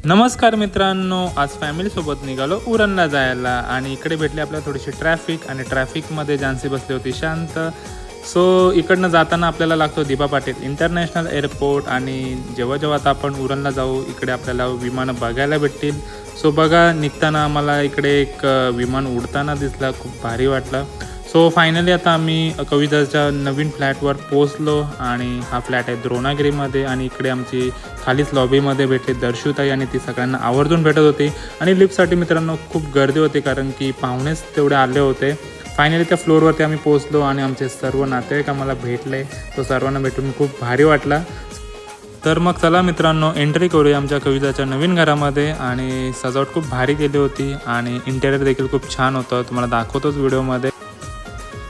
नमस्कार मित्रांनो, आज फॅमिलीसोबत निघालो उरणला जायला आणि इकडे भेटली आपल्याला थोडीशी ट्रॅफिक आणि ट्रॅफिकमध्ये झांसी बसली होती शांत. सो इकडनं जाताना आपल्याला लागतो दिबा पाटील इंटरनॅशनल एअरपोर्ट आणि जेव्हा जेव्हा आता आपण उरणला जाऊ इकडे आपल्याला विमानं बघायला भेटतील. सो बघा निघताना आम्हाला इकडे एक विमान उडताना दिसला, खूप भारी वाटलं. सो फायनली आता आम्ही कविताच्या नवीन फ्लॅटवर पोचलो आणि हा फ्लॅट आहे द्रोणागिरीमध्ये आणि इकडे आमची खालीच लॉबीमध्ये भेटली दर्शुताई आणि ती सगळ्यांना आवर्जून भेटत होती. आणि लिफ्टसाठी मित्रांनो खूप गर्दी होती कारण की पाहुणेच तेवढे आले होते. फायनली त्या फ्लोअरवरती आम्ही पोचलो आणि आमचे सर्व नातेवाईक आम्हाला भेटले. तो सर्वांना भेटून खूप भारी वाटला. तर मग चला मित्रांनो एंट्री करूया आमच्या कविताच्या नवीन घरामध्ये. आणि सजावट खूप भारी केली होती आणि इंटेरियर देखील खूप छान होतं, तुम्हाला दाखवतोच व्हिडिओमध्ये.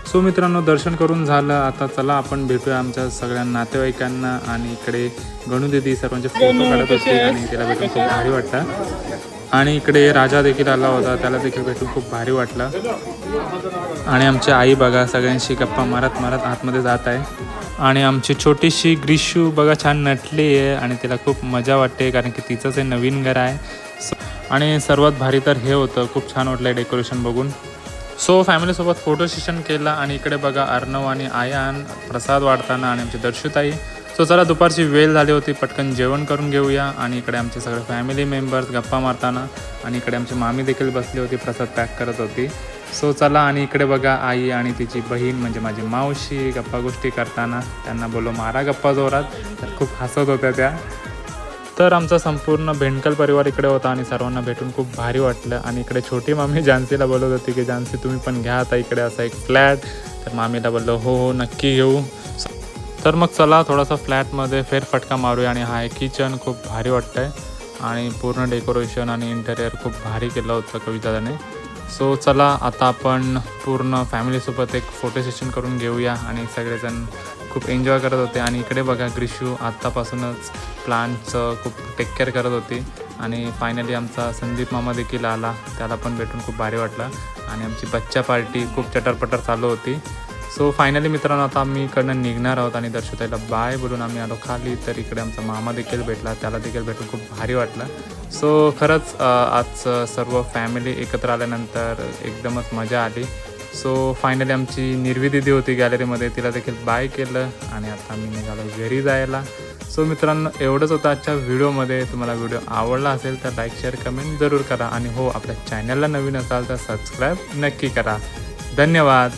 सो मित्रांनो दर्शन करून झालं, आता चला आपण भेटूया आमच्या सगळ्या नातेवाईकांना. आणि इकडे गणू दीदी सर्वांचे फोटो काढत होते आणि तिला भेटून खूप भारी वाटतं. आणि इकडे राजा देखील आला होता, त्याला देखील भेटून खूप भारी वाटलं. आणि आमची आई बघा सगळ्यांशी गप्पा मारत मारत आतमध्ये जात आहे. आणि आमची छोटीशी ग्रीशू बघा छान नटली आहे आणि तिला खूप मजा वाटते कारण की तिचंच हे नवीन घर आहे. आणि सर्वात भारी तर हे होतं, खूप छान वाटलं डेकोरेशन बघून. सो फॅमिलीसोबत फोटो सेशन केला आणि इकडे बघा अर्णव आणि आयान प्रसाद वाढताना आणि आमची दर्शुताई. सो चला दुपारची वेळ झाली होती, पटकन जेवण करून घेऊया. आणि इकडे आमचे सगळे फॅमिली मेंबर्स गप्पा मारताना आणि इकडे आमची मामी देखील बसली होती, प्रसाद पॅक करत होती. सो चला आणि इकडे बघा आई आणि तिची बहीण म्हणजे माझी मावशी गप्पा गोष्टी करताना. त्यांना बोललो मारा गप्पा जोरात, तर खूप हसत होत्या त्या. तर आमचा संपूर्ण भेंडकल परिवार इकडे होता आणि सर्वांना भेटून खूप भारी वाटलं. आणि इकडे छोटी मामी झांसीला बोलत होती की झांसी तुम्ही पण घ्या आता इकडे असा एक फ्लॅट. तर मामीला बोललो हो हो नक्की घेऊ. तर मग चला थोडासा फ्लॅटमध्ये फेरफटका मारूया. आणि हा आहे किचन, खूप भारी वाटतं आहे आणि पूर्ण डेकोरेशन आणि इंटेरियर खूप भारी केलं होतं कविताने. सो चला आता आपण पूर्ण फॅमिलीसोबत एक फोटो सेशन करून घेऊया. आणि सगळेजण खूप एन्जॉय करत होते. आणि इकडे बघा ग्रीशू आत्तापासूनच प्लांटचं खूप टेक केअर करत होती. आणि फायनली आमचा संदीप मामा देखील आला, त्याला पण भेटून खूप भारी वाटलं. आणि आमची बच्चा पार्टी खूप चटरपटर चालू होती. सो फायनली मित्रांनो आता आम्ही इकडनं निघणार आहोत आणि दर्शुताईला बाय बोलून आम्ही आलो खाली. तर इकडे आमचा मामा देखील भेटला, त्याला देखील भेटून खूप भारी वाटलं. सो खरंच आज सर्व फॅमिली एकत्र आल्यानंतर एकदमच मजा आली. सो फायनली आमची निर्वी दीदी होती गॅलरीमध्ये, तिला देखील बाय केलं आणि आता आम्ही निघालो घरी जायला. सो मित्रांनो एवढंच होतं आजच्या व्हिडिओमध्ये. तुम्हाला व्हिडिओ आवडला असेल तर लाईक शेअर कमेंट जरूर करा. आणि हो आपल्या चॅनलला नवीन असाल तर सबस्क्राईब नक्की करा. धन्यवाद.